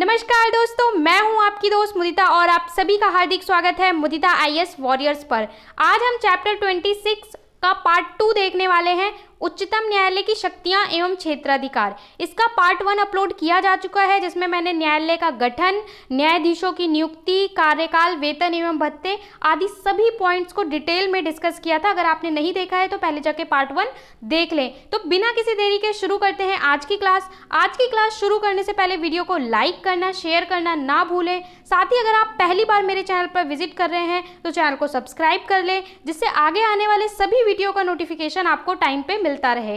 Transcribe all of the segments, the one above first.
नमस्कार दोस्तों, मैं हूं आपकी दोस्त मुदिता और आप सभी का हार्दिक स्वागत है मुदिता आईएएस वॉरियर्स पर। आज हम चैप्टर 26 का पार्ट 2 देखने वाले हैं, उच्चतम न्यायालय की शक्तियां एवं क्षेत्राधिकार। इसका पार्ट 1 अपलोड किया जा चुका है, जिसमें मैंने न्यायालय का गठन, न्यायाधीशों की नियुक्ति, कार्यकाल, वेतन एवं भत्ते आदि सभी पॉइंट्स को डिटेल में डिस्कस किया था। अगर आपने नहीं देखा है तो पहले जाके पार्ट 1 देख लें। तो बिना किसी देरी के शुरू करते हैं आज की क्लास। आज की क्लास शुरू करने से पहले वीडियो को लाइक करना, शेयर करना ना भूलें। साथ ही अगर आप पहली बार मेरे चैनल पर विजिट कर रहे हैं तो चैनल को सब्सक्राइब कर लें, जिससे आगे आने वाले सभी वीडियो का नोटिफिकेशन आपको टाइम पे मिलता रहे।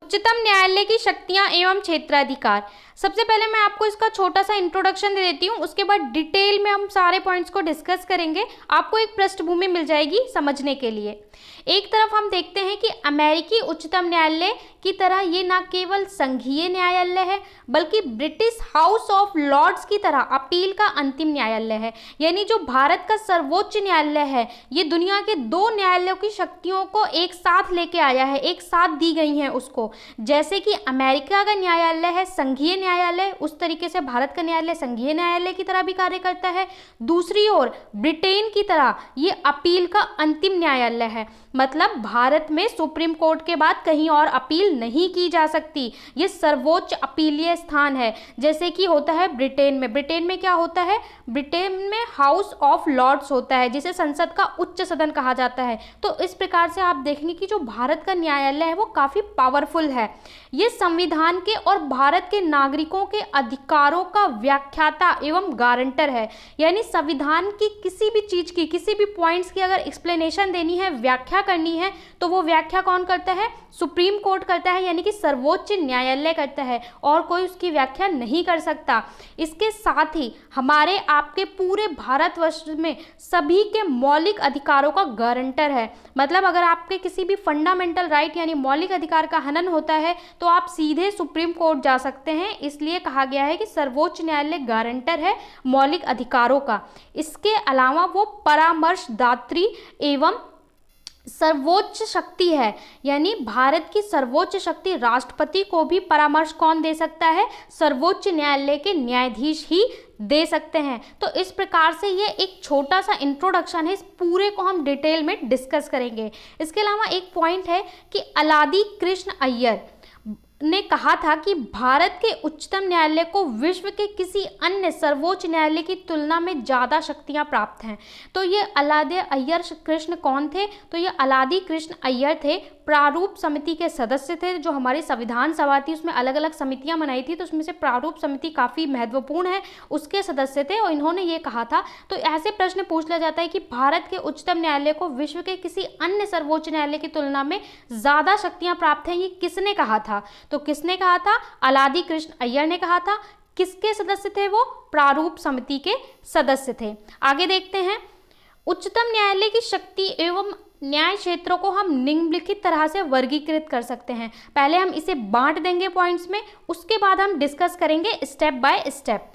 उच्चतम न्यायालय की शक्तियां एवं क्षेत्राधिकार। सबसे पहले मैं आपको इसका छोटा सा इंट्रोडक्शन दे देती हूँ, उसके बाद डिटेल में हम सारे पॉइंट्स को डिस्कस करेंगे। आपको एक पृष्ठभूमि मिल जाएगी समझने के लिए। एक तरफ हम देखते हैं कि अमेरिकी उच्चतम न्यायालय की तरह ये ना केवल संघीय न्यायालय है, बल्कि ब्रिटिश हाउस ऑफ लॉर्ड्स की तरह अपील का अंतिम न्यायालय है। यानी जो भारत का सर्वोच्च न्यायालय है, ये दुनिया के दो न्यायालयों की शक्तियों को एक साथ लेके आया है, एक साथ दी गई हैं उसको। जैसे कि अमेरिका का न्यायालय है संघीय न्यायालय, उस तरीके से भारत का न्यायालय संघीय न्यायालय की तरह भी कार्य करता है। दूसरी ओर ब्रिटेन की तरह ये अपील का अंतिम न्यायालय है, मतलब भारत में सुप्रीम कोर्ट के बाद कहीं और अपील नहीं की जा सकती। ये सर्वोच्च अपीलीय स्थान है, जैसे कि होता है ब्रिटेन में। ब्रिटेन में क्या होता है? ब्रिटेन में हाउस ऑफ लॉर्ड्स होता है, जिसे संसद का उच्च सदन कहा जाता है। तो इस प्रकार से आप देखेंगे कि जो भारत का न्यायालय है वो काफ़ी पावरफुल है। ये संविधान के और भारत के नागरिकों के अधिकारों का व्याख्याता एवं गारंटर है। यानी संविधान की किसी भी चीज़ की, किसी भी पॉइंट्स की अगर एक्सप्लेनेशन देनी है, व्याख्या करनी है, तो वो व्याख्या कौन करता है? सुप्रीम कोर्ट करता है, यानी कि सर्वोच्च न्यायालय करता है, और कोई उसकी व्याख्या नहीं कर सकता। इसके साथ ही हमारे आपके पूरे भारतवर्ष में सभी के मौलिक अधिकारों का गारंटर है। मतलब अगर आपके किसी भी फंडामेंटल राइट यानी मौलिक अधिकार का हनन होता है तो आप सीधे सुप्रीम कोर्ट जा सकते हैं। इसलिए कहा गया है कि सर्वोच्च न्यायालय गारंटर है मौलिक अधिकारों का। इसके अलावा वो परामर्शदात्री एवं सर्वोच्च शक्ति है। यानी भारत की सर्वोच्च शक्ति राष्ट्रपति को भी परामर्श कौन दे सकता है? सर्वोच्च न्यायालय के न्यायाधीश ही दे सकते हैं। तो इस प्रकार से ये एक छोटा सा इंट्रोडक्शन है, इस पूरे को हम डिटेल में डिस्कस करेंगे। इसके अलावा एक पॉइंट है कि अलादी कृष्ण अय्यर ने कहा था कि भारत के उच्चतम न्यायालय को विश्व के किसी अन्य सर्वोच्च न्यायालय की तुलना में ज़्यादा शक्तियां प्राप्त हैं। तो ये अलादी अय्यर कृष्ण कौन थे? तो ये अलादी कृष्ण अय्यर थे, प्रारूप समिति के सदस्य थे। जो हमारी संविधान सभा थी उसमें अलग अलग समितियां बनाई थी, तो उसमें से प्रारूप समिति काफ़ी महत्वपूर्ण है, उसके सदस्य थे। और इन्होंने ये कहा था, तो ऐसे प्रश्न पूछ लिया जाता है कि भारत के उच्चतम न्यायालय को विश्व के किसी अन्य सर्वोच्च न्यायालय की तुलना में ज़्यादा शक्तियाँ प्राप्त हैं, ये किसने कहा था? तो किसने कहा था? अलादी कृष्ण अय्यर ने कहा था। किसके सदस्य थे वो? प्रारूप समिति के सदस्य थे। आगे देखते हैं, उच्चतम न्यायालय की शक्ति एवं न्याय क्षेत्रों को हम निम्नलिखित तरह से वर्गीकृत कर सकते हैं। पहले हम इसे बांट देंगे पॉइंट्स में, उसके बाद हम डिस्कस करेंगे स्टेप बाय स्टेप।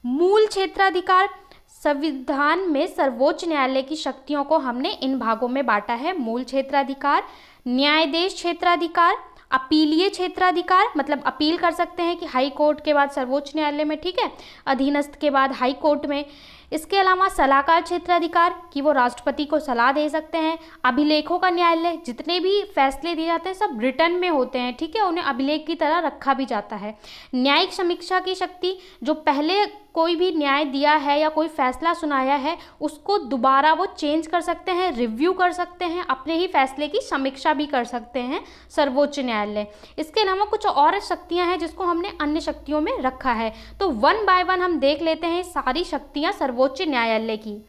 मूल क्षेत्राधिकार। संविधान में सर्वोच्च न्यायालय की शक्तियों को हमने इन भागों में बांटा है। मूल क्षेत्राधिकार, न्यायाधीश क्षेत्राधिकार, अपीलीय क्षेत्राधिकार, मतलब अपील कर सकते हैं कि हाई कोर्ट के बाद सर्वोच्च न्यायालय में, ठीक है, अधीनस्थ के बाद हाई कोर्ट में। इसके अलावा सलाहकार क्षेत्राधिकार कि वो राष्ट्रपति को सलाह दे सकते हैं। अभिलेखों का न्यायालय, जितने भी फैसले दिए जाते हैं सब रिटर्न में होते हैं, ठीक है, उन्हें अभिलेख की तरह रखा भी जाता है। न्यायिक समीक्षा की शक्ति, जो पहले कोई भी न्याय दिया है या कोई फैसला सुनाया है उसको दोबारा वो चेंज कर सकते हैं, रिव्यू कर सकते हैं, अपने ही फैसले की समीक्षा भी कर सकते हैं सर्वोच्च न्यायालय। इसके अलावा कुछ और शक्तियां हैं जिसको हमने अन्य शक्तियों में रखा है। तो वन बाय वन हम देख लेते हैं सारी शक्तियां सर्वोच्च न्यायालय की।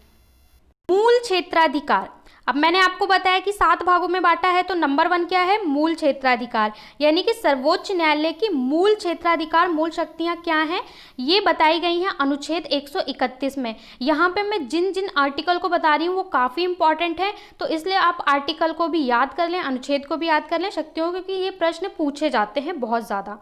मूल क्षेत्राधिकार। अब मैंने आपको बताया कि 7 भागों में बांटा है, तो नंबर 1 क्या है? मूल क्षेत्राधिकार। यानी कि सर्वोच्च न्यायालय की मूल क्षेत्राधिकार, मूल शक्तियां क्या हैं, ये बताई गई हैं अनुच्छेद 131 में। यहाँ पे मैं जिन जिन आर्टिकल को बता रही हूँ वो काफ़ी इंपॉर्टेंट है, तो इसलिए आप आर्टिकल को भी याद कर लें, अनुच्छेद को भी याद कर लें, शक्तियों, क्योंकि ये प्रश्न पूछे जाते हैं बहुत ज़्यादा।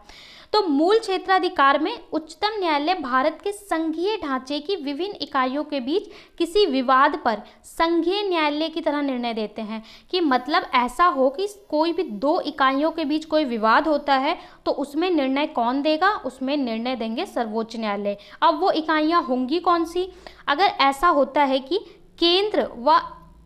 तो मूल क्षेत्राधिकार में उच्चतम न्यायालय भारत के संघीय ढांचे की विभिन्न इकाइयों के बीच किसी विवाद पर संघीय न्यायालय की तरह निर्णय देते हैं। कि मतलब ऐसा हो कि कोई भी दो इकाइयों के बीच कोई विवाद होता है तो उसमें निर्णय कौन देगा, उसमें निर्णय देंगे सर्वोच्च न्यायालय। अब वो इकाइयाँ होंगी कौन सी? अगर ऐसा होता है कि केंद्र व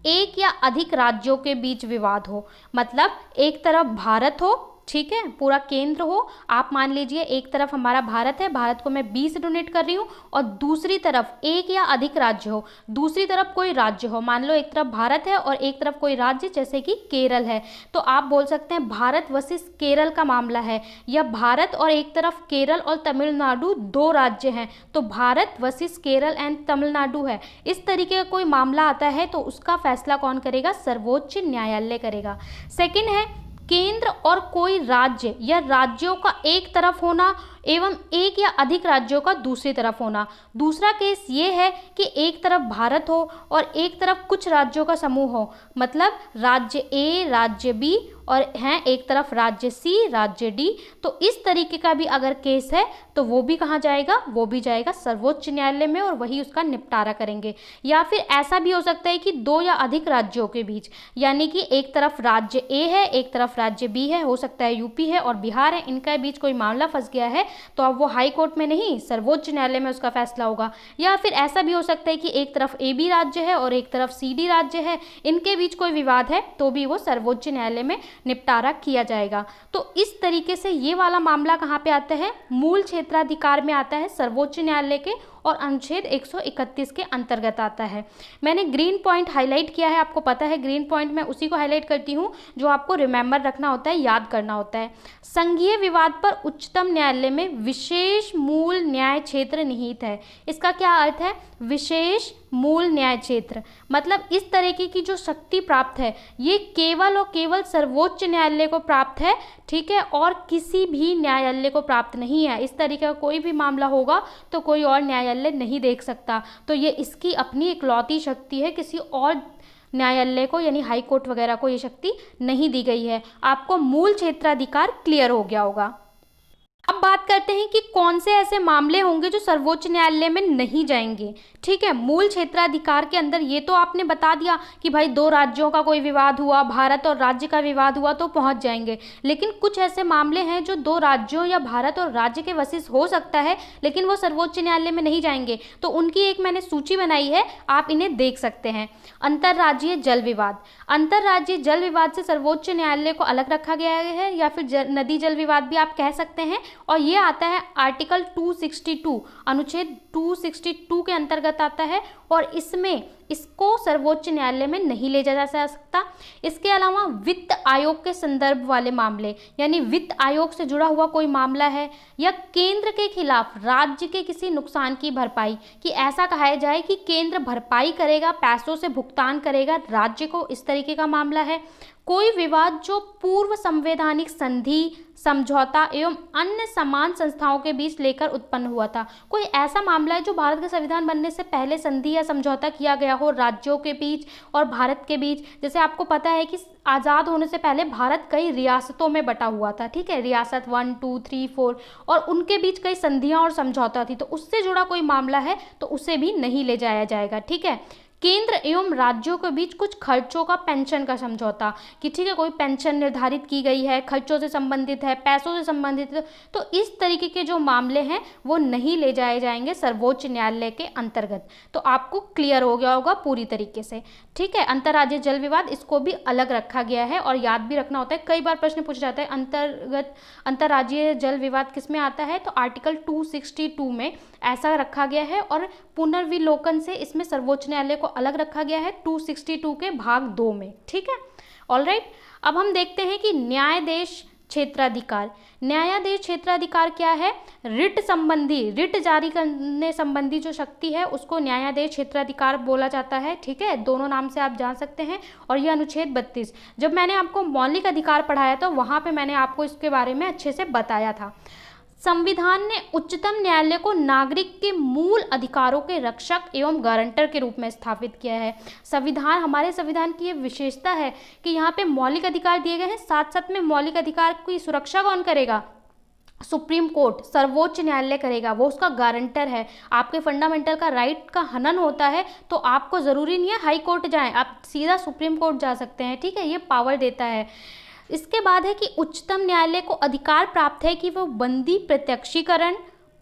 एक या अधिक राज्यों के बीच विवाद हो, मतलब एक तरफ भारत हो, ठीक है, पूरा केंद्र हो, आप मान लीजिए एक तरफ हमारा भारत है, भारत को मैं 20 डोनेट कर रही हूँ, और दूसरी तरफ एक या अधिक राज्य हो, दूसरी तरफ कोई राज्य हो, मान लो एक तरफ भारत है और एक तरफ कोई राज्य जैसे कि केरल है, तो आप बोल सकते हैं भारत वर्सेस केरल का मामला है, या भारत और एक तरफ केरल और तमिलनाडु दो राज्य हैं तो भारत वर्सेस केरल एंड तमिलनाडु है। इस तरीके का कोई मामला आता है तो उसका फैसला कौन करेगा? सर्वोच्च न्यायालय करेगा। सेकंड है केंद्र और कोई राज्य या राज्यों का एक तरफ होना एवं एक या अधिक राज्यों का दूसरी तरफ होना। दूसरा केस ये है कि एक तरफ भारत हो और एक तरफ कुछ राज्यों का समूह हो, मतलब राज्य ए, राज्य बी और हैं एक तरफ राज्य सी, राज्य डी। तो इस तरीके का भी अगर केस है तो वो भी कहाँ जाएगा? वो भी जाएगा सर्वोच्च न्यायालय में और वही उसका निपटारा करेंगे। या फिर ऐसा भी हो सकता है कि दो या अधिक राज्यों के बीच, यानी कि एक तरफ राज्य ए है, एक तरफ राज्य बी है, हो सकता है यूपी है और बिहार है, इनके बीच कोई मामला फंस गया है तो अब वो हाई कोर्ट में नहीं, सर्वोच्च न्यायालय में उसका फैसला होगा। या फिर ऐसा भी हो सकता है कि एक तरफ ए बी राज्य है और एक तरफ सी डी राज्य है, इनके बीच कोई विवाद है तो भी वो सर्वोच्च न्यायालय में निपटारा किया जाएगा। तो इस तरीके से ये वाला मामला कहाँ पे आता है? मूल क्षेत्राधिकार में आता है सर्वोच्च न्यायालय के और अनुच्छेद 131 के अंतर्गत आता है। मैंने ग्रीन पॉइंट हाईलाइट किया है, आपको पता है ग्रीन पॉइंट मैं उसी को हाईलाइट करती हूँ जो आपको रिमेंबर रखना होता है, याद करना होता है। संघीय विवाद पर उच्चतम न्यायालय में विशेष मूल न्याय क्षेत्र निहित है। इसका क्या अर्थ है? विशेष मूल न्याय क्षेत्र, मतलब इस तरीके की जो शक्ति प्राप्त है ये केवल और केवल सर्वोच्च न्यायालय को प्राप्त है, ठीक है, और किसी भी न्यायालय को प्राप्त नहीं है। इस तरीके का कोई भी मामला होगा तो कोई और न्यायालय नहीं देख सकता, तो ये इसकी अपनी इकलौती शक्ति है, किसी और न्यायालय को यानी हाई कोर्ट वगैरह को ये शक्ति नहीं दी गई है। आपको मूल क्षेत्राधिकार क्लियर हो गया होगा। अब बात करते हैं कि कौन से ऐसे मामले होंगे जो सर्वोच्च न्यायालय में नहीं जाएंगे। ठीक है, मूल क्षेत्राधिकार के अंदर ये तो आपने बता दिया कि भाई दो राज्यों का कोई विवाद हुआ, भारत और राज्य का विवाद हुआ तो पहुंच जाएंगे, लेकिन कुछ ऐसे मामले हैं जो दो राज्यों या भारत और राज्य के वशिष्ठ हो सकता है लेकिन वो सर्वोच्च न्यायालय में नहीं जाएंगे, तो उनकी एक मैंने सूची बनाई है, आप इन्हें देख सकते हैं। अंतर्राज्यीय जल विवाद, अंतर्राज्यीय जल विवाद से सर्वोच्च न्यायालय को अलग रखा गया है, या फिर नदी जल विवाद भी आप कह सकते हैं, और ये आता है आर्टिकल 262, अनुच्छेद 262 के अंतर्गत आता है, और इसमें इसको सर्वोच्च न्यायालय में नहीं ले जाया जा सकता। इसके अलावा वित्त आयोग के संदर्भ वाले मामले, यानी वित्त आयोग से जुड़ा हुआ कोई मामला है, या केंद्र के खिलाफ राज्य के किसी नुकसान की भरपाई, कि ऐसा कहा जाए कि केंद्र भरपाई करेगा, पैसों से भुगतान करेगा राज्य को, इस तरीके का मामला है। कोई विवाद जो पूर्व संवैधानिक संधि, समझौता एवं अन्य समान संस्थाओं के बीच लेकर उत्पन्न हुआ था, कोई ऐसा मामला है जो भारत का संविधान बनने से पहले संधि या समझौता किया गया हो राज्यों के बीच और भारत के बीच। जैसे आपको पता है कि आज़ाद होने से पहले भारत कई रियासतों में बटा हुआ था, ठीक है, रियासत 1, 2, 3, 4, और उनके बीच कई संधियां और समझौता थी, तो उससे जुड़ा कोई मामला है तो उसे भी नहीं ले जाया जाएगा। ठीक है, केंद्र एवं राज्यों के बीच कुछ खर्चों का पेंशन का समझौता, कि ठीक है कोई पेंशन निर्धारित की गई है, खर्चों से संबंधित है, पैसों से संबंधित है, तो इस तरीके के जो मामले हैं वो नहीं ले जाए जाएंगे सर्वोच्च न्यायालय के अंतर्गत। तो आपको क्लियर हो गया होगा पूरी तरीके से। ठीक है, अंतर्राज्यीय जल विवाद, इसको भी अलग रखा गया है और याद भी रखना होता है, कई बार प्रश्न पूछा जाता है अंतर्राज्यीय जल विवाद किस में आता है, तो आर्टिकल 262 में ऐसा रखा गया है, और पुनर्विलोकन से इसमें सर्वोच्च न्यायालय को अलग रखा गया है 262 के भाग 2 में। ठीक है, ऑलराइट। अब हम देखते हैं कि न्यायाधीश क्षेत्राधिकार, न्यायाधीश क्षेत्राधिकार क्या है? रिट संबंधी, रिट जारी करने संबंधी जो शक्ति है उसको न्यायाधीश क्षेत्राधिकार बोला जाता है। ठीक है, दोनों नाम से आप जान सकते हैं, और ये अनुच्छेद 32, जब मैंने आपको मौलिक अधिकार पढ़ाया था वहाँ पे मैंने आपको इसके बारे में अच्छे से बताया था। संविधान ने उच्चतम न्यायालय को नागरिक के मूल अधिकारों के रक्षक एवं गारंटर के रूप में स्थापित किया है। संविधान, हमारे संविधान की ये विशेषता है कि यहाँ पे मौलिक अधिकार दिए गए हैं, साथ साथ में मौलिक अधिकार की सुरक्षा कौन करेगा? सुप्रीम कोर्ट, सर्वोच्च न्यायालय करेगा, वो उसका गारंटर है। आपके फंडामेंटल का राइट का हनन होता है तो आपको ज़रूरी नहीं है हाई कोर्ट जाएं, आप सीधा सुप्रीम कोर्ट जा सकते हैं, ठीक है, ये पावर देता है। इसके बाद है कि उच्चतम न्यायालय को अधिकार प्राप्त है कि वो बंदी प्रत्यक्षीकरण,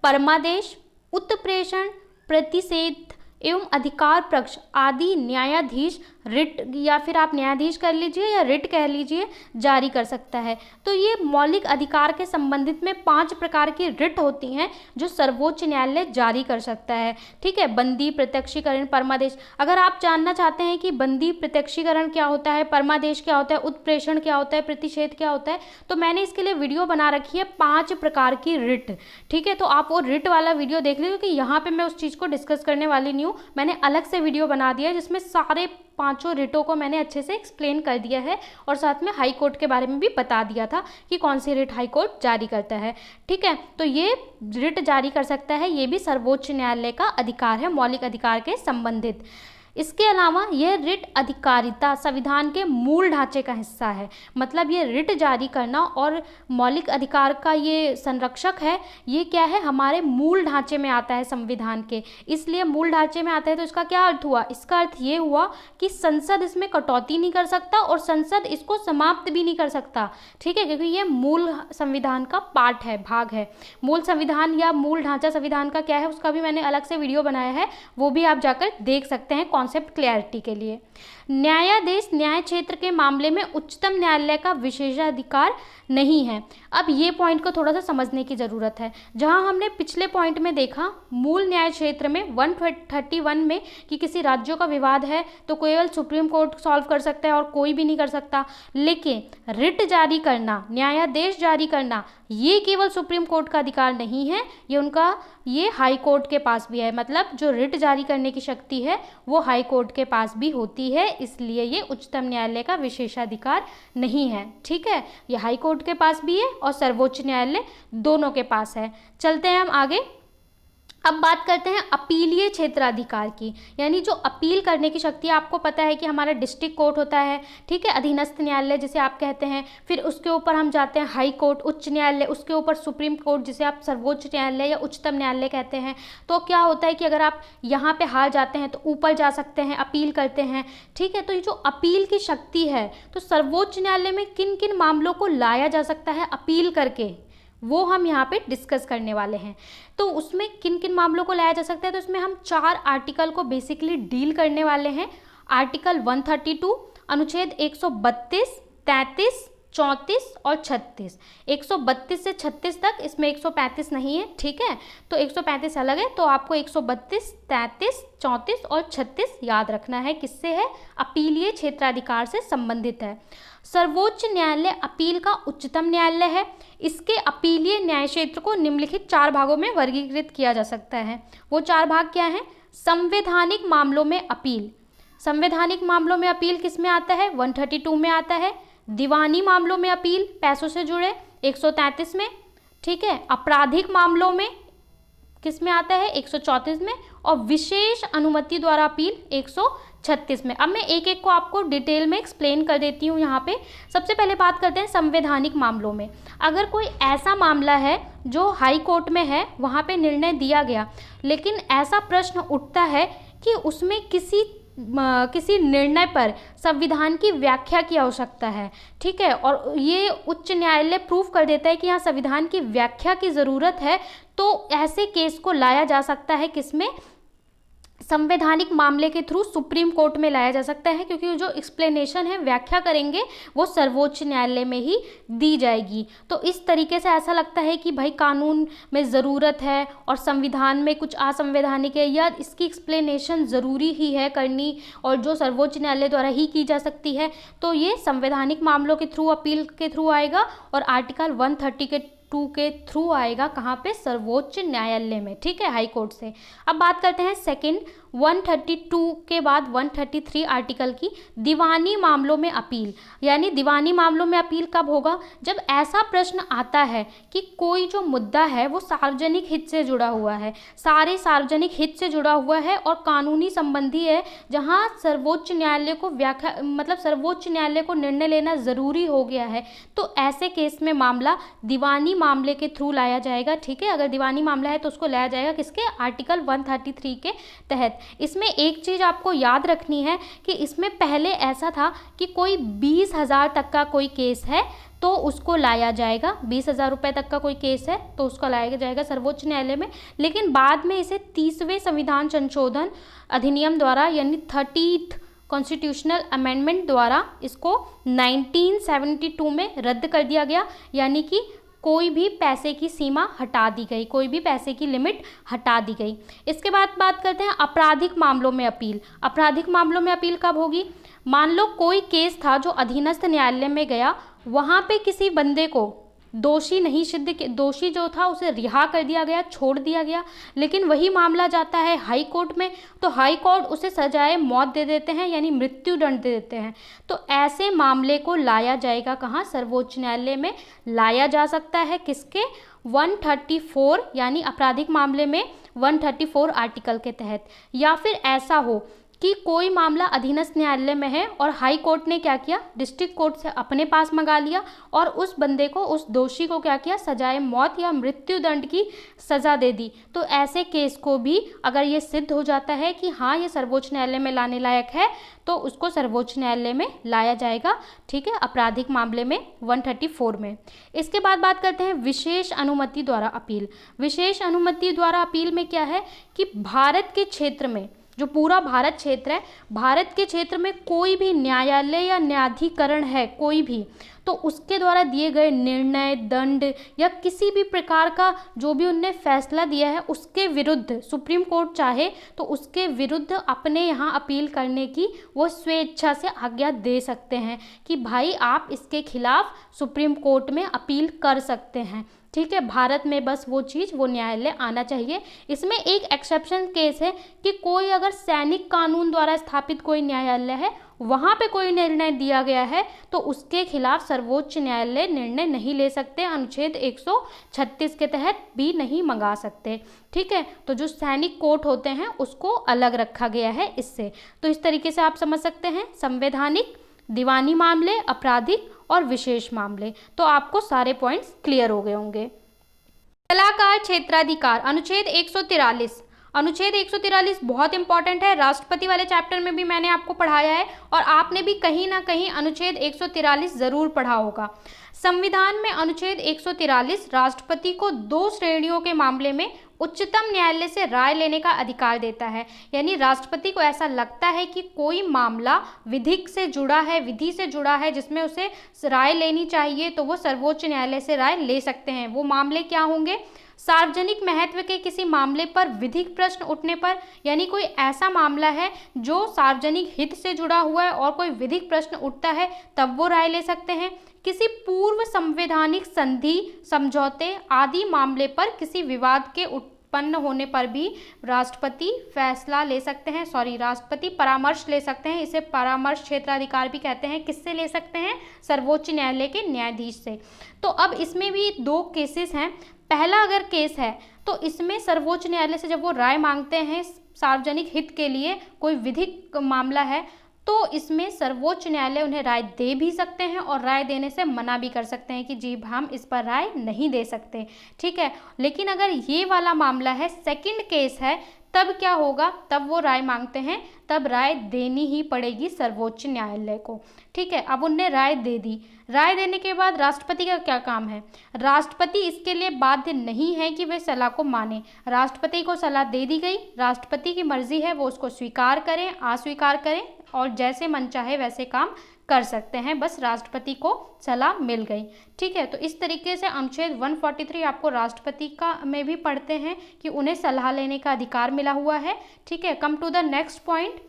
परमादेश, उत्प्रेषण, प्रतिषेध एवं अधिकार पक्ष आदि न्यायाधीश, रिट या फिर आप न्यायाधीश कर लीजिए या रिट कह लीजिए, जारी कर सकता है। तो ये मौलिक अधिकार के संबंधित में 5 प्रकार की रिट होती हैं जो सर्वोच्च न्यायालय जारी कर सकता है, ठीक है। बंदी प्रत्यक्षीकरण, परमादेश। अगर आप जानना चाहते हैं कि बंदी प्रत्यक्षीकरण क्या होता है, परमादेश क्या होता है, उत्प्रेषण क्या होता है, प्रतिषेध क्या होता है, तो मैंने इसके लिए वीडियो बना रखी है 5 प्रकार की रिट, ठीक है। तो आप वो रिट वाला वीडियो देख लीजिए, क्योंकि यहाँ पे मैं उस चीज़ को डिस्कस करने वाली नहीं हूँ। मैंने अलग से वीडियो बना दिया है जिसमें सारे 5 रिटों को मैंने अच्छे से एक्सप्लेन कर दिया है और साथ में हाई कोर्ट के बारे में भी बता दिया था कि कौन सी रिट हाई कोर्ट जारी करता है, ठीक है। तो ये रिट जारी कर सकता है, ये भी सर्वोच्च न्यायालय का अधिकार है मौलिक अधिकार के संबंधित। इसके अलावा यह रिट अधिकारिता संविधान के मूल ढांचे का हिस्सा है। मतलब ये रिट जारी करना और मौलिक अधिकार का ये संरक्षक है, ये क्या है, हमारे मूल ढांचे में आता है संविधान के। इसलिए मूल ढांचे में आता है तो इसका क्या अर्थ हुआ, इसका अर्थ ये हुआ कि संसद इसमें कटौती नहीं कर सकता और संसद इसको समाप्त भी नहीं कर सकता, ठीक है, क्योंकि ये मूल संविधान का पार्ट है, भाग है। मूल संविधान या मूल ढांचा संविधान का क्या है उसका भी मैंने अलग से वीडियो बनाया है, वो भी आप जाकर देख सकते हैं कॉन्सेप्ट क्लैरिटी के लिए। न्यायाधीश न्याय क्षेत्र के मामले में उच्चतम न्यायालय का विशेषाधिकार नहीं है। अब ये पॉइंट को थोड़ा सा समझने की ज़रूरत है। जहां हमने पिछले पॉइंट में देखा मूल न्याय क्षेत्र में 131 में कि किसी राज्यों का विवाद है तो केवल सुप्रीम कोर्ट सॉल्व कर सकता है और कोई भी नहीं कर सकता, लेकिन रिट जारी करना, न्यायादेश जारी करना, ये केवल सुप्रीम कोर्ट का अधिकार नहीं है, ये हाई कोर्ट के पास भी है। मतलब जो रिट जारी करने की शक्ति है वो हाई कोर्ट के पास भी होती है, इसलिए ये उच्चतम न्यायालय का विशेषाधिकार नहीं है, ठीक है। ये हाई कोर्ट के पास भी है और सर्वोच्च न्यायालय दोनों के पास है। चलते हैं हम आगे। अब बात करते हैं अपीलीय क्षेत्राधिकार की, यानी जो अपील करने की शक्ति है। आपको पता है कि हमारा डिस्ट्रिक्ट कोर्ट होता है, ठीक है, अधीनस्थ न्यायालय जिसे आप कहते हैं, फिर उसके ऊपर हम जाते हैं हाई कोर्ट, उच्च न्यायालय, उसके ऊपर सुप्रीम कोर्ट जिसे आप सर्वोच्च न्यायालय या उच्चतम न्यायालय कहते हैं। तो क्या होता है कि अगर आप यहाँ पे हार जाते हैं तो ऊपर जा सकते हैं, अपील करते हैं, ठीक है। तो ये जो अपील की शक्ति है, तो सर्वोच्च न्यायालय में किन किन मामलों को लाया जा सकता है अपील करके, वो हम यहाँ पे डिस्कस करने वाले हैं। तो उसमें किन किन मामलों को लाया जा सकता है, तो इसमें हम 4 आर्टिकल को बेसिकली डील करने वाले हैं। आर्टिकल 132, अनुच्छेद 132, 33, 34 और 36। 132 से 36 तक, इसमें 135 नहीं है, ठीक है, तो 135 अलग है, तो आपको 132, 33, 34 और 36 याद रखना है। किससे है, अपीलीय क्षेत्राधिकार से संबंधित है। सर्वोच्च न्यायालय अपील का उच्चतम न्यायालय है। इसके अपीलीय न्याय क्षेत्र को निम्नलिखित 4 भागों में वर्गीकृत किया जा सकता है। वो 4 भाग क्या हैं, संवैधानिक मामलों में अपील। संवैधानिक मामलों में अपील किस में आता है, 132 में आता है। दीवानी मामलों में अपील पैसों से जुड़े 133 में, ठीक है। आपराधिक मामलों में किस में आता है, 134 में। और विशेष अनुमति द्वारा अपील 136 में। अब मैं एक एक को आपको डिटेल में एक्सप्लेन कर देती हूँ यहाँ पे। सबसे पहले बात करते हैं संवैधानिक मामलों में। अगर कोई ऐसा मामला है जो हाई कोर्ट में है, वहाँ पे निर्णय दिया गया, लेकिन ऐसा प्रश्न उठता है कि उसमें किसी निर्णय पर संविधान की व्याख्या की आवश्यकता है, ठीक है, और ये उच्च न्यायालय प्रूव कर देता है कि यहाँ संविधान की व्याख्या की ज़रूरत है, तो ऐसे केस को लाया जा सकता है किसमें, संवैधानिक मामले के थ्रू सुप्रीम कोर्ट में लाया जा सकता है, क्योंकि जो एक्सप्लेनेशन है, व्याख्या करेंगे, वो सर्वोच्च न्यायालय में ही दी जाएगी। तो इस तरीके से ऐसा लगता है कि भाई कानून में ज़रूरत है और संविधान में कुछ असंवैधानिक है या इसकी एक्सप्लेनेशन ज़रूरी ही है करनी, और जो सर्वोच्च न्यायालय द्वारा ही की जा सकती है, तो ये संवैधानिक मामलों के थ्रू, अपील के थ्रू आएगा और आर्टिकल 132 के थ्रू आएगा, कहाँ पे, सर्वोच्च न्यायालय में, ठीक है, हाई कोर्ट से। अब बात करते हैं सेकंड 132 के बाद 133 आर्टिकल की, दीवानी मामलों में अपील। यानी दीवानी मामलों में अपील कब होगा, जब ऐसा प्रश्न आता है कि कोई जो मुद्दा है वो सार्वजनिक हित से जुड़ा हुआ है, सारे सार्वजनिक हित से जुड़ा हुआ है और कानूनी संबंधी है, जहां सर्वोच्च न्यायालय को सर्वोच्च न्यायालय को निर्णय लेना ज़रूरी हो गया है। तो ऐसे केस में मामला दीवानी मामले के थ्रू लाया जाएगा, ठीक है। अगर दीवानी मामला है तो उसको लाया जाएगा किसके, आर्टिकल 133 के तहत। इसमें एक चीज़ आपको याद रखनी है कि इसमें पहले ऐसा था कि कोई 20,000 तक का कोई केस है तो उसको लाया जाएगा, 20,000 रुपये तक का कोई केस है तो उसको लाया जाएगा सर्वोच्च न्यायालय में। लेकिन बाद में इसे 30वें संविधान संशोधन अधिनियम द्वारा यानी 30th कॉन्स्टिट्यूशनल अमेंडमेंट द्वारा इसको 1972 में रद्द कर दिया गया, यानी कि कोई भी पैसे की सीमा हटा दी गई, कोई भी पैसे की लिमिट हटा दी गई। इसके बाद बात करते हैं आपराधिक मामलों में अपील। आपराधिक मामलों में अपील कब होगी, मान लो कोई केस था जो अधीनस्थ न्यायालय में गया, वहाँ पे किसी बंदे को दोषी नहीं सिद्ध, दोषी जो था उसे रिहा कर दिया गया, छोड़ दिया गया, लेकिन वही मामला जाता है हाई कोर्ट में तो हाई कोर्ट उसे सजाए मौत दे देते हैं यानी मृत्यु दंड दे देते हैं। तो ऐसे मामले को लाया जाएगा कहाँ, सर्वोच्च न्यायालय में लाया जा सकता है किसके, 134 यानी आपराधिक मामले में 134 आर्टिकल के तहत। या फिर ऐसा हो कि कोई मामला अधीनस्थ न्यायालय में है और हाई कोर्ट ने क्या किया, डिस्ट्रिक्ट कोर्ट से अपने पास मंगा लिया और उस बंदे को, उस दोषी को क्या किया, सजाए मौत या मृत्यु दंड की सज़ा दे दी। तो ऐसे केस को भी अगर ये सिद्ध हो जाता है कि हाँ ये सर्वोच्च न्यायालय में लाने लायक है तो उसको सर्वोच्च न्यायालय में लाया जाएगा, ठीक है, आपराधिक मामले में 134 में। इसके बाद बात करते हैं विशेष अनुमति द्वारा अपील। विशेष अनुमति द्वारा अपील में क्या है कि भारत के क्षेत्र में, जो पूरा भारत क्षेत्र है, भारत के क्षेत्र में कोई भी न्यायालय या न्यायाधिकरण है कोई भी, तो उसके द्वारा दिए गए निर्णय, दंड या किसी भी प्रकार का जो भी उनने फैसला दिया है उसके विरुद्ध सुप्रीम कोर्ट चाहे तो उसके विरुद्ध अपने यहाँ अपील करने की वो स्वेच्छा से आज्ञा दे सकते हैं कि भाई आप इसके खिलाफ सुप्रीम कोर्ट में अपील कर सकते हैं, ठीक है। भारत में बस वो चीज़, वो न्यायालय आना चाहिए। इसमें एक एक्सेप्शन केस है कि कोई अगर सैनिक कानून द्वारा स्थापित कोई न्यायालय है, वहाँ पे कोई निर्णय दिया गया है तो उसके खिलाफ सर्वोच्च न्यायालय निर्णय नहीं ले सकते, अनुच्छेद 136 के तहत भी नहीं मंगा सकते, ठीक है। तो जो सैनिक कोर्ट होते हैं उसको अलग रखा गया है इससे। तो इस तरीके से आप समझ सकते हैं संवैधानिक, दीवानी मामले, आपराधिक और विशेष मामले। तो आपको सारे पॉइंट्स क्लियर हो गए होंगे। सलाहकार क्षेत्राधिकार, अनुच्छेद 143। अनुच्छेद 143 बहुत इंपॉर्टेंट है, राष्ट्रपति वाले चैप्टर में भी मैंने आपको पढ़ाया है और आपने भी कहीं ना कहीं अनुच्छेद 143 जरूर पढ़ा होगा। संविधान में अनुच्छेद 143 राष्ट्रपति को 2 श्रेणियों के मामले में उच्चतम न्यायालय से राय लेने का अधिकार देता है। यानी राष्ट्रपति को ऐसा लगता है कि कोई मामला विधिक से जुड़ा है, विधि से जुड़ा है, जिसमें उसे राय लेनी चाहिए तो वो सर्वोच्च न्यायालय से राय ले सकते हैं। वो मामले क्या होंगे, सार्वजनिक महत्व के किसी मामले पर विधिक प्रश्न उठने पर, यानी कोई ऐसा मामला है जो सार्वजनिक हित से जुड़ा हुआ है और कोई विधिक प्रश्न उठता है तब वो राय ले सकते हैं। किसी पूर्व संवैधानिक संधि, समझौते आदि मामले पर किसी विवाद के उत्पन्न होने पर भी राष्ट्रपति फैसला ले सकते हैं, राष्ट्रपति परामर्श ले सकते हैं। इसे परामर्श क्षेत्राधिकार भी कहते हैं। किससे ले सकते हैं, सर्वोच्च न्यायालय के न्यायाधीश से। तो अब इसमें भी 2 केसेस हैं। पहला अगर केस है तो इसमें सर्वोच्च न्यायालय से जब वो राय मांगते हैं सार्वजनिक हित के लिए, कोई विधिक मामला है, तो इसमें सर्वोच्च न्यायालय उन्हें राय दे भी सकते हैं और राय देने से मना भी कर सकते हैं कि जी हम इस पर राय नहीं दे सकते, ठीक है। लेकिन अगर ये वाला मामला है, सेकंड केस है, तब क्या होगा, तब वो राय मांगते हैं, तब राय देनी ही पड़ेगी सर्वोच्च न्यायालय को, ठीक है। अब उनने राय दे दी, राय देने के बाद राष्ट्रपति का क्या काम है, राष्ट्रपति इसके लिए बाध्य नहीं है कि वे सलाह को माने। राष्ट्रपति को सलाह दे दी गई, राष्ट्रपति की मर्जी है वो उसको स्वीकार करें, अस्वीकार करें और जैसे मन चाहे वैसे काम कर सकते हैं, बस राष्ट्रपति को सलाह मिल गई, ठीक है। तो इस तरीके से अनुच्छेद 143 आपको राष्ट्रपति का में भी पढ़ते हैं कि उन्हें सलाह लेने का अधिकार मिला हुआ है, ठीक है। Come to the next point,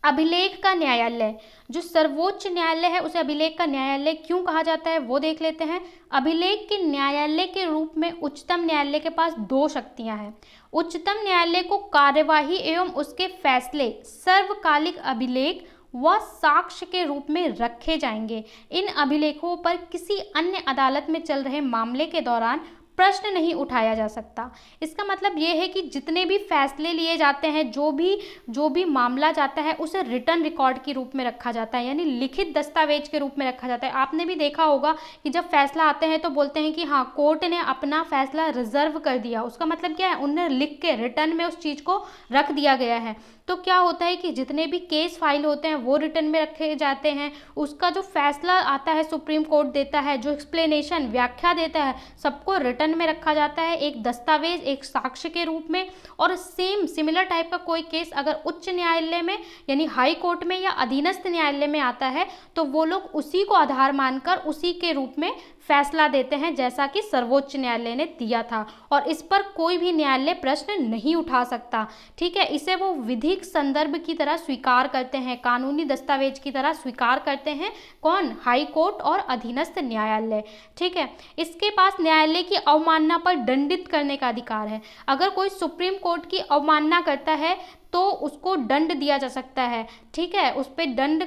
अभिलेख का न्यायालय। जो सर्वोच्च न्यायालय है उसे अभिलेख का न्यायालय क्यों कहा जाता है वो देख लेते हैं। अभिलेख के न्यायालय के रूप में उच्चतम न्यायालय के पास 2 शक्तियां हैं। उच्चतम न्यायालय को कार्यवाही एवं उसके फैसले सर्वकालिक अभिलेख व साक्ष्य के रूप में रखे जाएंगे। इन अभिलेखों पर किसी अन्य अदालत में चल रहे मामले के दौरान प्रश्न नहीं उठाया जा सकता। इसका मतलब ये है कि जितने भी फैसले लिए जाते हैं, जो भी मामला जाता है, उसे रिटन रिकॉर्ड के रूप में रखा जाता है, यानी लिखित दस्तावेज के रूप में रखा जाता है। आपने भी देखा होगा कि जब फैसला आते हैं तो बोलते हैं कि हाँ, कोर्ट ने अपना फैसला रिजर्व कर दिया। उसका मतलब क्या है, उन्हें लिख के रिटन में उस चीज़ को रख दिया गया है। तो क्या होता है कि जितने भी केस फाइल होते हैं वो रिटन में रखे जाते हैं। उसका जो फैसला आता है सुप्रीम कोर्ट देता है, जो एक्सप्लेनेशन व्याख्या देता है, सबको रिटन में रखा जाता है, एक दस्तावेज, एक साक्ष्य के रूप में। और सिमिलर टाइप का कोई केस अगर उच्च न्यायालय में यानी हाई कोर्ट में या अधीनस्थ न्यायालय में आता है तो वो लोग उसी को आधार मानकर उसी के रूप में फैसला देते हैं, जैसा कि सर्वोच्च न्यायालय ने दिया था। और इस पर कोई भी न्यायालय प्रश्न नहीं उठा सकता। ठीक है, इसे वो विधिक संदर्भ की तरह स्वीकार करते हैं, कानूनी दस्तावेज की तरह स्वीकार करते हैं। कौन? हाई कोर्ट और अधीनस्थ न्यायालय। ठीक है, इसके पास न्यायालय की अवमानना पर दंडित करने का अधिकार है। अगर कोई सुप्रीम कोर्ट की अवमानना करता है तो उसको दंड दिया जा सकता है। ठीक है, उस पर दंड,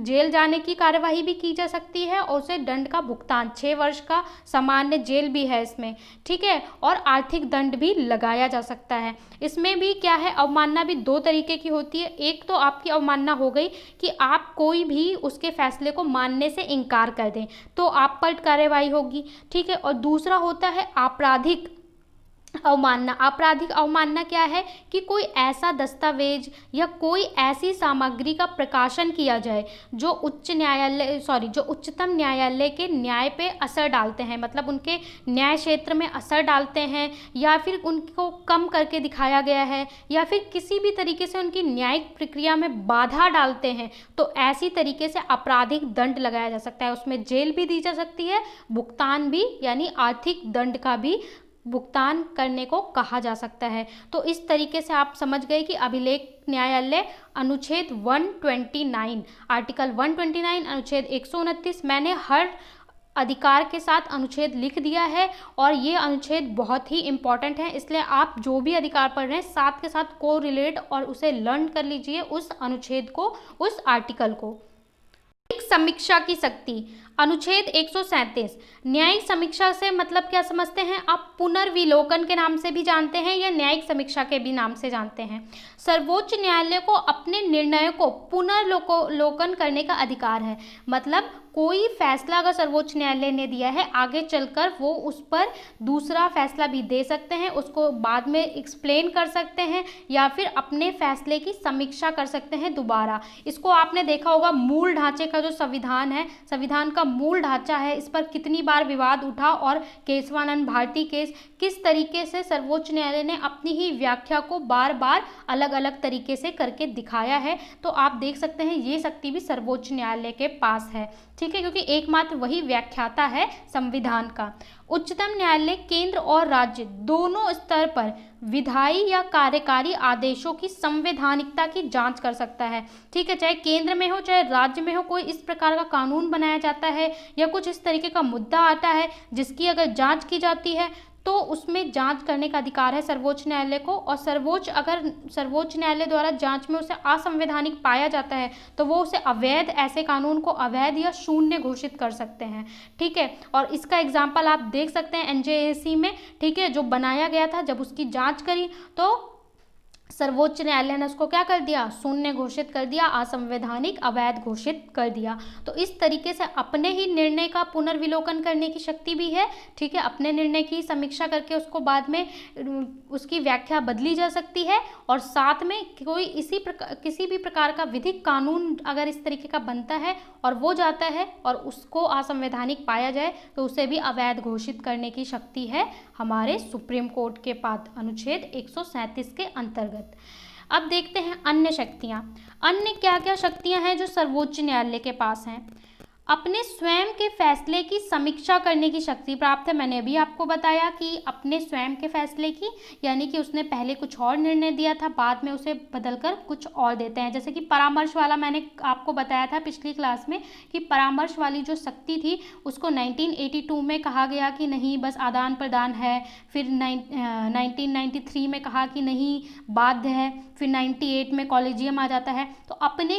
जेल जाने की कार्यवाही भी की जा सकती है और उसे दंड का भुगतान 6 वर्ष का सामान्य जेल भी है इसमें। ठीक है, और आर्थिक दंड भी लगाया जा सकता है। इसमें भी क्या है, अवमानना भी 2 तरीके की होती है। एक तो आपकी अवमानना हो गई कि आप कोई भी उसके फैसले को मानने से इनकार कर दें तो आप पर कार्रवाई होगी। ठीक है, और दूसरा होता है आपराधिक अवमानना। आपराधिक अवमानना क्या है कि कोई ऐसा दस्तावेज या कोई ऐसी सामग्री का प्रकाशन किया जाए जो उच्चतम न्यायालय के न्याय पे असर डालते हैं, मतलब उनके न्याय क्षेत्र में असर डालते हैं, या फिर उनको कम करके दिखाया गया है, या फिर किसी भी तरीके से उनकी न्यायिक प्रक्रिया में बाधा डालते हैं, तो ऐसी तरीके से आपराधिक दंड लगाया जा सकता है। उसमें जेल भी दी जा सकती है, भुगतान भी, यानी आर्थिक दंड का भी भुगतान करने को कहा जा सकता है। तो इस तरीके से आप समझ गए कि अभिलेख न्यायालय अनुच्छेद 129, आर्टिकल 129, अनुच्छेद 129, मैंने हर अधिकार के साथ अनुच्छेद लिख दिया है और ये अनुच्छेद बहुत ही इम्पॉर्टेंट है, इसलिए आप जो भी अधिकार पढ़ रहे हैं साथ के साथ को रिलेट और उसे लर्न कर लीजिए, उस अनुच्छेद को, उस आर्टिकल को। समीक्षा की शक्ति, अनुच्छेद 137, न्यायिक समीक्षा से मतलब क्या समझते हैं आप? पुनर्विलोकन के नाम से भी जानते हैं या न्यायिक समीक्षा के भी नाम से जानते हैं। सर्वोच्च न्यायालय को अपने निर्णय को पुनर्लोकन करने का अधिकार है। मतलब कोई फैसला अगर सर्वोच्च न्यायालय ने दिया है, आगे चलकर वो उस पर दूसरा फैसला भी दे सकते हैं, उसको बाद में एक्सप्लेन कर सकते हैं, या फिर अपने फैसले की समीक्षा कर सकते हैं दोबारा। इसको आपने देखा होगा, मूल ढांचे का जो संविधान है, संविधान का मूल ढांचा है, इस पर कितनी बार विवाद उठा और केशवानंद भारती केस, किस तरीके से सर्वोच्च न्यायालय ने अपनी ही व्याख्या को बार बार अलग अलग तरीके से करके दिखाया है। तो आप देख सकते हैं ये शक्ति भी सर्वोच्च न्यायालय के पास है। ठीक है, क्योंकि एकमात्र वही व्याख्याता है संविधान का। उच्चतम न्यायालय केंद्र और राज्य दोनों स्तर पर विधायी या कार्यकारी आदेशों की संवैधानिकता की जांच कर सकता है। ठीक है, चाहे केंद्र में हो चाहे राज्य में हो, कोई इस प्रकार का कानून बनाया जाता है या कुछ इस तरीके का मुद्दा आता है जिसकी अगर जांच की जाती है तो उसमें जांच करने का अधिकार है सर्वोच्च न्यायालय को। और सर्वोच्च न्यायालय द्वारा जांच में उसे असंवैधानिक पाया जाता है तो वो उसे अवैध, ऐसे कानून को अवैध या शून्य घोषित कर सकते हैं। ठीक है, और इसका एग्जाम्पल आप देख सकते हैं एनजेएसी में। ठीक है, जो बनाया गया था, जब उसकी जांच करी तो सर्वोच्च न्यायालय ने उसको क्या कर दिया? शून्य घोषित कर दिया, असंवैधानिक, अवैध घोषित कर दिया। तो इस तरीके से अपने ही निर्णय का पुनर्विलोकन करने की शक्ति भी है। ठीक है, अपने निर्णय की समीक्षा करके उसको बाद में उसकी व्याख्या बदली जा सकती है। और साथ में कोई किसी भी प्रकार का विधिक कानून अगर इस तरीके का बनता है और वो जाता है और उसको असंवैधानिक पाया जाए तो उसे भी अवैध घोषित करने की शक्ति है हमारे सुप्रीम कोर्ट के पास, अनुच्छेद 137 के अंतर्गत। अब देखते हैं अन्य शक्तियाँ। अन्य क्या क्या शक्तियाँ हैं जो सर्वोच्च न्यायालय के पास हैं? अपने स्वयं के फैसले की समीक्षा करने की शक्ति प्राप्त है। मैंने अभी आपको बताया कि अपने स्वयं के फैसले की, यानी कि उसने पहले कुछ और निर्णय दिया था, बाद में उसे बदलकर कुछ और देते हैं। जैसे कि परामर्श वाला मैंने आपको बताया था पिछली क्लास में कि परामर्श वाली जो शक्ति थी उसको 1982 में कहा गया कि नहीं, बस आदान प्रदान है। फिर 1993 में कहा कि नहीं, बाध्य है। फिर 98 में कॉलेजियम आ जाता है। तो अपने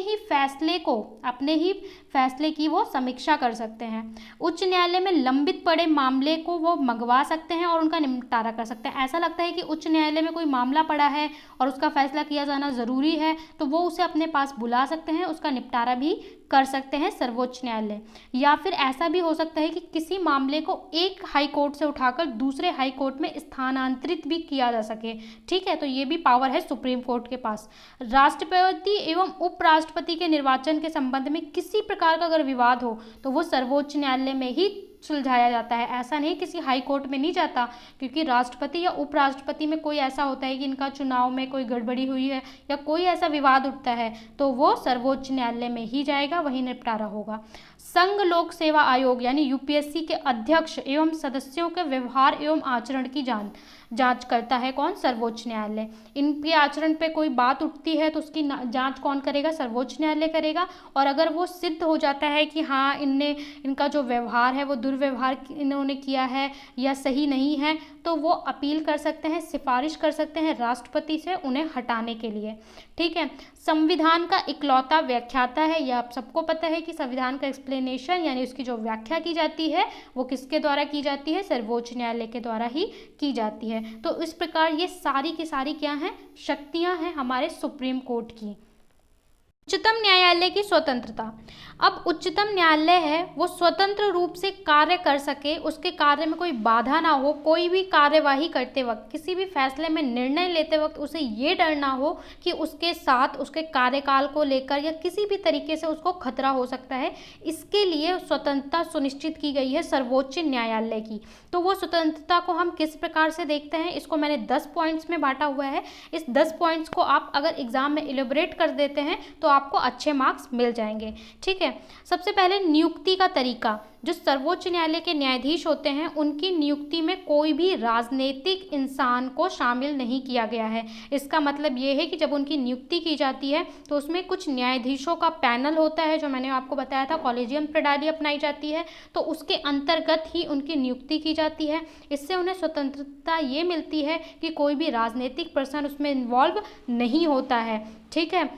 ही फैसले की वो समीक्षा कर सकते हैं। उच्च न्यायालय में लंबित पड़े मामले को वो मंगवा सकते हैं और उनका निपटारा कर सकते हैं। ऐसा लगता है कि उच्च न्यायालय में कोई मामला पड़ा है और उसका फैसला किया जाना ज़रूरी है, तो वो उसे अपने पास बुला सकते हैं, उसका निपटारा भी कर सकते हैं सर्वोच्च न्यायालय। या फिर ऐसा भी हो सकता है कि किसी मामले को एक हाई कोर्ट से उठाकर दूसरे हाई कोर्ट में स्थानांतरित भी किया जा सके। ठीक है, तो ये भी पावर है सुप्रीम कोर्ट के पास। राष्ट्रपति एवं उपराष्ट्रपति के निर्वाचन के संबंध में किसी प्रकार का अगर विवाद हो तो वो सर्वोच्च न्यायालय में ही सुलझाया जाता है। ऐसा नहीं किसी हाई कोर्ट में नहीं जाता, क्योंकि राष्ट्रपति या उपराष्ट्रपति में कोई ऐसा होता है कि इनका चुनाव में कोई गड़बड़ी हुई है या कोई ऐसा विवाद उठता है तो वो सर्वोच्च न्यायालय में ही जाएगा, वही निपटारा होगा। संघ लोक सेवा आयोग यानी यूपीएससी के अध्यक्ष एवं सदस्यों के व्यवहार एवं आचरण की जांच करता है कौन? सर्वोच्च न्यायालय। इनके आचरण पे कोई बात उठती है तो उसकी जांच कौन करेगा? सर्वोच्च न्यायालय करेगा। और अगर वो सिद्ध हो जाता है कि हाँ इनका जो व्यवहार है वो दुर्व्यवहार इन्होंने किया है या सही नहीं है, तो वो अपील कर सकते हैं, सिफारिश कर सकते हैं राष्ट्रपति से उन्हें हटाने के लिए। ठीक है, संविधान का इकलौता व्याख्याता है, यह आप सबको पता है कि संविधान का एक्सप्लेनेशन यानी उसकी जो व्याख्या की जाती है वो किसके द्वारा की जाती है? सर्वोच्च न्यायालय के द्वारा ही की जाती है। तो इस प्रकार ये सारी की सारी क्या हैं? शक्तियां हैं हमारे सुप्रीम कोर्ट की। उच्चतम न्यायालय की स्वतंत्रता। अब उच्चतम न्यायालय है वो स्वतंत्र रूप से कार्य कर सके, उसके कार्य में कोई बाधा ना हो, कोई भी कार्यवाही करते वक्त, किसी भी फैसले में निर्णय लेते वक्त उसे ये डर ना हो कि उसके साथ उसके कार्यकाल को लेकर या किसी भी तरीके से उसको खतरा हो सकता है। इसके लिए स्वतंत्रता सुनिश्चित की गई है सर्वोच्च न्यायालय की। तो वो स्वतंत्रता को हम किस प्रकार से देखते हैं, इसको मैंने 10 पॉइंट्स में बांटा हुआ है। इस 10 पॉइंट्स को आप अगर एग्जाम में इलेबोरेट कर देते हैं तो आपको अच्छे मार्क्स मिल जाएंगे। ठीक है, सबसे पहले नियुक्ति का तरीका। जो सर्वोच्च न्यायालय के न्यायाधीश होते हैं उनकी नियुक्ति में कोई भी राजनीतिक इंसान को शामिल नहीं किया गया है। इसका मतलब ये है कि जब उनकी नियुक्ति की जाती है तो उसमें कुछ न्यायाधीशों का पैनल होता है, जो मैंने आपको बताया था कॉलेजियम प्रणाली अपनाई जाती है, तो उसके अंतर्गत ही उनकी नियुक्ति की जाती है। इससे उन्हें स्वतंत्रता ये मिलती है कि कोई भी राजनीतिक पर्सन उसमें इन्वॉल्व नहीं होता है। ठीक है,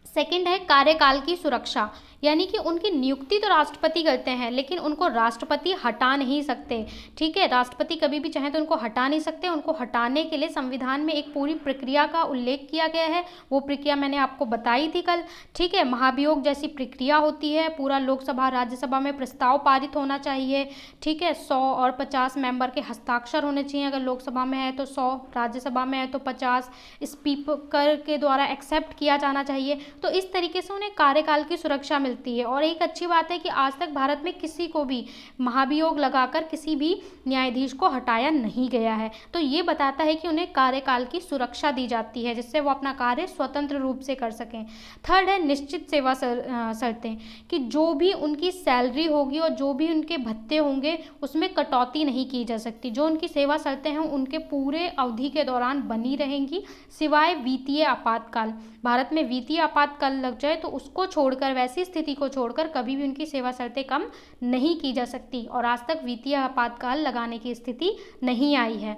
सेकंड है कार्यकाल की सुरक्षा, यानी कि उनकी नियुक्ति तो राष्ट्रपति करते हैं लेकिन उनको राष्ट्रपति हटा नहीं सकते। ठीक है, राष्ट्रपति कभी भी चाहे तो उनको हटा नहीं सकते। उनको हटाने के लिए संविधान में एक पूरी प्रक्रिया का उल्लेख किया गया है, वो प्रक्रिया मैंने आपको बताई थी कल। ठीक है, महाभियोग जैसी प्रक्रिया होती है, पूरा लोकसभा राज्यसभा में प्रस्ताव पारित होना चाहिए। ठीक है, 100 और 50 मेंबर के हस्ताक्षर होने चाहिए, अगर लोकसभा में है तो 100, राज्यसभा में है तो 50, स्पीकर के द्वारा एक्सेप्ट किया जाना चाहिए। तो इस तरीके से उन्हें कार्यकाल की सुरक्षा मिलती है। और एक अच्छी बात है कि आज तक भारत में किसी को भी महाभियोग लगाकर किसी भी न्यायाधीश को हटाया नहीं गया है। तो ये बताता है कि उन्हें कार्यकाल की सुरक्षा दी जाती है जिससे वो अपना कार्य स्वतंत्र रूप से कर सकें। थर्ड है निश्चित सेवा शर्तें, कि जो भी उनकी सैलरी होगी और जो भी उनके भत्ते होंगे उसमें कटौती नहीं की जा सकती। जो उनकी सेवा शर्तें हैं उनके पूरे अवधि के दौरान बनी रहेंगी, सिवाय वित्तीय आपातकाल। भारत में वित्तीय आपातकाल लग जाए तो उसको छोड़कर, वैसी स्थिति को छोड़कर कभी भी उनकी सेवा शर्तें कम नहीं की जा सकती, और आज तक वित्तीय आपातकाल लगाने की स्थिति नहीं आई है।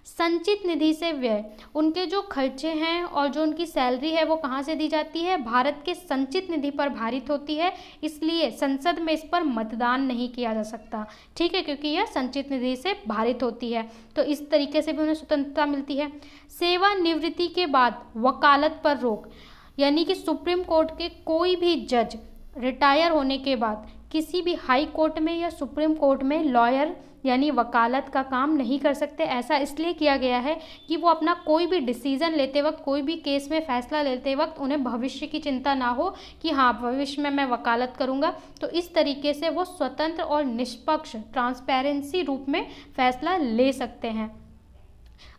संचित निधि से व्यय, उनके जो खर्चे हैं और जो उनकी सैलरी है वो कहाँ से दी जाती है? भारत के संचित निधि पर भारित होती है, इसलिए संसद में इस पर मतदान नहीं किया जा सकता। ठीक है, क्योंकि यह संचित निधि से भारित होती है। तो इस तरीके से भी उन्हें स्वतंत्रता मिलती है। सेवानिवृत्ति के बाद वकालत पर रोक, यानी कि सुप्रीम कोर्ट के कोई भी जज रिटायर होने के बाद किसी भी हाई कोर्ट में या सुप्रीम कोर्ट में लॉयर यानी वकालत का काम नहीं कर सकते। ऐसा इसलिए किया गया है कि वो अपना कोई भी डिसीजन लेते वक्त, कोई भी केस में फैसला लेते वक्त उन्हें भविष्य की चिंता ना हो कि हाँ भविष्य में मैं वकालत करूँगा। तो इस तरीके से वो स्वतंत्र और निष्पक्ष ट्रांसपेरेंसी रूप में फैसला ले सकते हैं।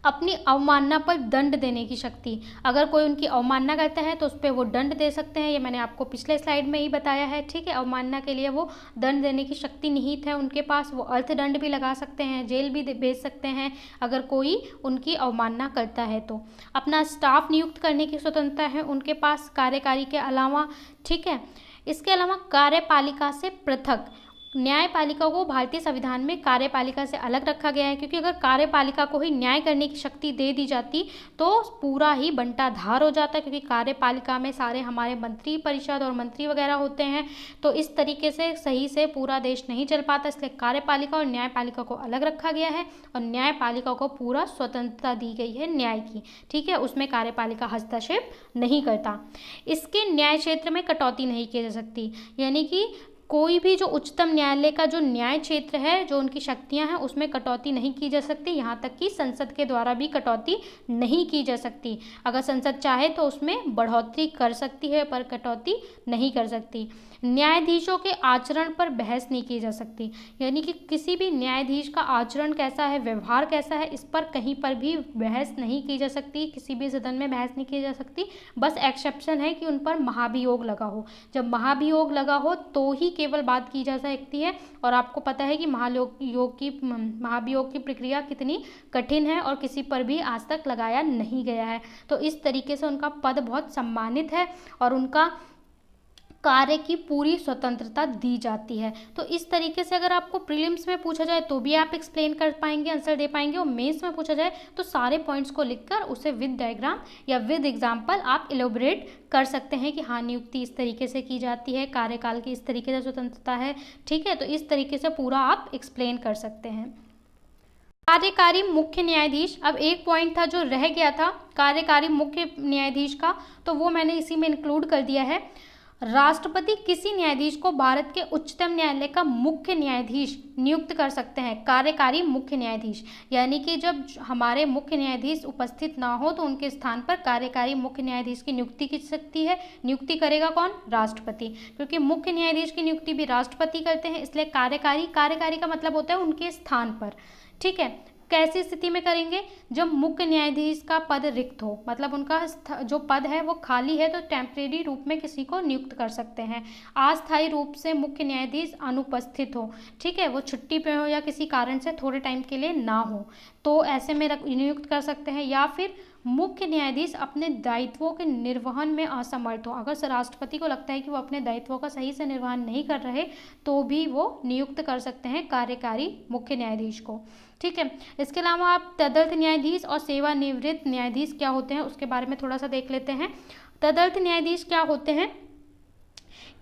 अपनी अवमानना पर दंड देने की शक्ति, अगर कोई उनकी अवमानना करता है तो उस पर वो दंड दे सकते हैं, ये मैंने आपको पिछले स्लाइड में ही बताया है। ठीक है, अवमानना के लिए वो दंड देने की शक्ति निहित है उनके पास। वो अर्थदंड भी लगा सकते हैं, जेल भी भेज सकते हैं अगर कोई उनकी अवमानना करता है तो। अपना स्टाफ नियुक्त करने की स्वतंत्रता है उनके पास कार्यकारी के अलावा। ठीक है, इसके अलावा कार्यपालिका से पृथक न्यायपालिका को भारतीय संविधान में कार्यपालिका से अलग रखा गया है, क्योंकि अगर कार्यपालिका को ही न्याय करने की शक्ति दे दी जाती तो पूरा ही बंटाधार हो जाता, क्योंकि कार्यपालिका में सारे हमारे मंत्री परिषद और मंत्री वगैरह होते हैं, तो इस तरीके से सही से पूरा देश नहीं चल पाता। इसलिए कार्यपालिका और न्यायपालिका को अलग रखा गया है और न्यायपालिका को पूरा स्वतंत्रता दी गई है न्याय की, ठीक है। उसमें कार्यपालिका हस्तक्षेप नहीं करता। इसके न्याय क्षेत्र में कटौती नहीं की जा सकती, यानी कि कोई भी जो उच्चतम न्यायालय का जो न्याय क्षेत्र है, जो उनकी शक्तियां हैं, उसमें कटौती नहीं की जा सकती। यहाँ तक कि संसद के द्वारा भी कटौती नहीं की जा सकती। अगर संसद चाहे तो उसमें बढ़ोतरी कर सकती है, पर कटौती नहीं कर सकती। न्यायाधीशों के आचरण पर बहस नहीं की जा सकती, यानी कि किसी भी न्यायाधीश का आचरण कैसा है, व्यवहार कैसा है, इस पर कहीं पर भी बहस नहीं की जा सकती। किसी भी सदन में बहस नहीं की जा सकती। बस एक्सेप्शन है कि उन पर महाभियोग लगा हो। जब महाभियोग लगा हो तो ही केवल बात की जा सकती है। और आपको पता है कि महाभियोग की प्रक्रिया कितनी कठिन है और किसी पर भी आज तक लगाया नहीं गया है। तो इस तरीके से उनका पद बहुत सम्मानित है और उनका कार्य की पूरी स्वतंत्रता दी जाती है। तो इस तरीके से अगर आपको प्रीलिम्स में पूछा जाए तो भी आप एक्सप्लेन कर पाएंगे, आंसर दे पाएंगे, और मेंस में पूछा जाए तो सारे पॉइंट्स को लिखकर उसे विद डायग्राम या विद एग्जाम्पल आप इलेबोरेट कर सकते हैं कि हाँ, नियुक्ति इस तरीके से की जाती है, कार्यकाल की इस तरीके से स्वतंत्रता है, ठीक है। तो इस तरीके से पूरा आप एक्सप्लेन कर सकते हैं। कार्यकारी मुख्य न्यायाधीश, अब एक पॉइंट था जो रह गया था कार्यकारी मुख्य न्यायाधीश का, तो वो मैंने इसी में इंक्लूड कर दिया है। राष्ट्रपति किसी न्यायाधीश को भारत के उच्चतम न्यायालय का मुख्य न्यायाधीश नियुक्त कर सकते हैं, कार्यकारी मुख्य न्यायाधीश, यानी कि जब हमारे मुख्य न्यायाधीश उपस्थित ना हो तो उनके स्थान पर कार्यकारी मुख्य न्यायाधीश की नियुक्ति की सकती है। नियुक्ति करेगा कौन? राष्ट्रपति, क्योंकि मुख्य न्यायाधीश की नियुक्ति भी राष्ट्रपति करते हैं, इसलिए कार्यकारी का मतलब होता है उनके स्थान पर, ठीक है। कैसी स्थिति में करेंगे? जब मुख्य न्यायाधीश का पद रिक्त हो, मतलब उनका जो पद है वो खाली है, तो टेम्परेरी रूप में किसी को नियुक्त कर सकते हैं। अस्थायी रूप से मुख्य न्यायाधीश अनुपस्थित हो, ठीक है, वो छुट्टी पे हो या किसी कारण से थोड़े टाइम के लिए ना हो, तो ऐसे में नियुक्त कर सकते हैं। या फिर मुख्य न्यायाधीश अपने दायित्वों के निर्वहन में असमर्थ हो, अगर राष्ट्रपति को लगता है कि वो अपने दायित्वों का सही से निर्वहन नहीं कर रहे तो भी वो नियुक्त कर सकते हैं कार्यकारी मुख्य न्यायाधीश को, ठीक है। इसके अलावा आप तदर्थ न्यायाधीश और सेवानिवृत्त न्यायाधीश क्या होते हैं उसके बारे में थोड़ा सा देख लेते हैं। तदर्थ न्यायाधीश क्या होते हैं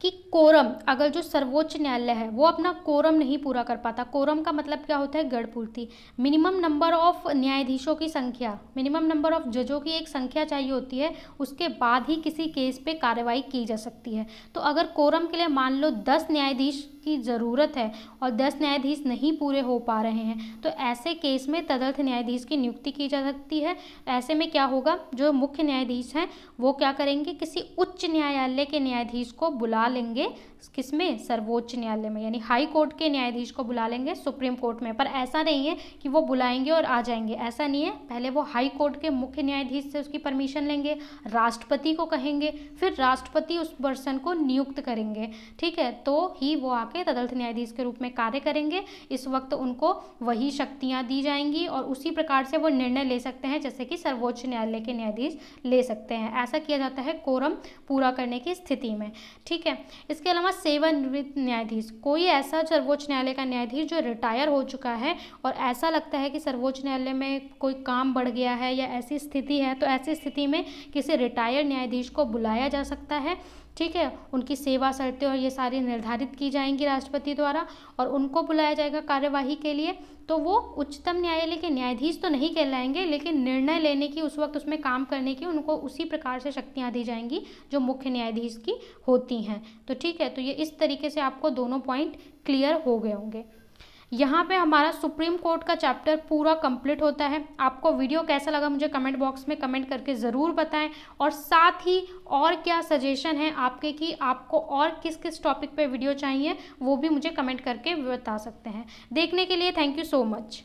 कि कोरम, अगर जो सर्वोच्च न्यायालय है वो अपना कोरम नहीं पूरा कर पाता, कोरम का मतलब क्या होता है? गढ़पूर्ति। मिनिमम नंबर ऑफ न्यायाधीशों की संख्या, मिनिमम नंबर ऑफ जजों की एक संख्या चाहिए होती है, उसके बाद ही किसी केस पे कार्रवाई की जा सकती है। तो अगर कोरम के लिए मान लो 10 न्यायाधीश की ज़रूरत है और 10 न्यायाधीश नहीं पूरे हो पा रहे हैं, तो ऐसे केस में तदर्थ न्यायाधीश की नियुक्ति की जा सकती है। ऐसे में क्या होगा, जो मुख्य न्यायाधीश हैं वो क्या करेंगे, किसी उच्च न्यायालय के न्यायाधीश को बुला लेंगे, किसमें? सर्वोच्च न्यायालय में, यानी हाई कोर्ट के न्यायाधीश को बुला लेंगे सुप्रीम कोर्ट में। पर ऐसा नहीं है कि वो बुलाएंगे और आ जाएंगे, ऐसा नहीं है। पहले वो हाई कोर्ट के मुख्य न्यायाधीश से उसकी परमिशन लेंगे, राष्ट्रपति को कहेंगे, फिर राष्ट्रपति उस पर्सन को नियुक्त करेंगे, ठीक है, तो ही वो आके तदर्थ न्यायाधीश के रूप में कार्य करेंगे। इस वक्त उनको वही शक्तियाँ दी जाएंगी और उसी प्रकार से वो निर्णय ले सकते हैं जैसे कि सर्वोच्च न्यायालय के न्यायाधीश ले सकते हैं। ऐसा किया जाता है कोरम पूरा करने की स्थिति में, ठीक है। इसके अलावा सेवानिवृत्त न्यायाधीश, कोई ऐसा सर्वोच्च न्यायालय का न्यायाधीश जो रिटायर हो चुका है और ऐसा लगता है कि सर्वोच्च न्यायालय में कोई काम बढ़ गया है या ऐसी स्थिति है, तो ऐसी स्थिति में किसी रिटायर्ड न्यायाधीश को बुलाया जा सकता है, ठीक है। उनकी सेवा शर्तें और ये सारी निर्धारित की जाएंगी राष्ट्रपति द्वारा और उनको बुलाया जाएगा कार्यवाही के लिए। तो वो उच्चतम न्यायालय के न्यायाधीश तो नहीं कहलाएंगे, लेकिन निर्णय लेने की, उस वक्त उसमें काम करने की उनको उसी प्रकार से शक्तियाँ दी जाएंगी जो मुख्य न्यायाधीश की होती हैं। तो ठीक है, तो ये इस तरीके से आपको दोनों पॉइंट क्लियर हो गए होंगे। यहाँ पे हमारा सुप्रीम कोर्ट का चैप्टर पूरा कंप्लीट होता है। आपको वीडियो कैसा लगा मुझे कमेंट बॉक्स में कमेंट करके ज़रूर बताएं, और साथ ही और क्या सजेशन है आपके कि आपको और किस किस टॉपिक पे वीडियो चाहिए वो भी मुझे कमेंट करके बता सकते हैं। देखने के लिए थैंक यू सो मच।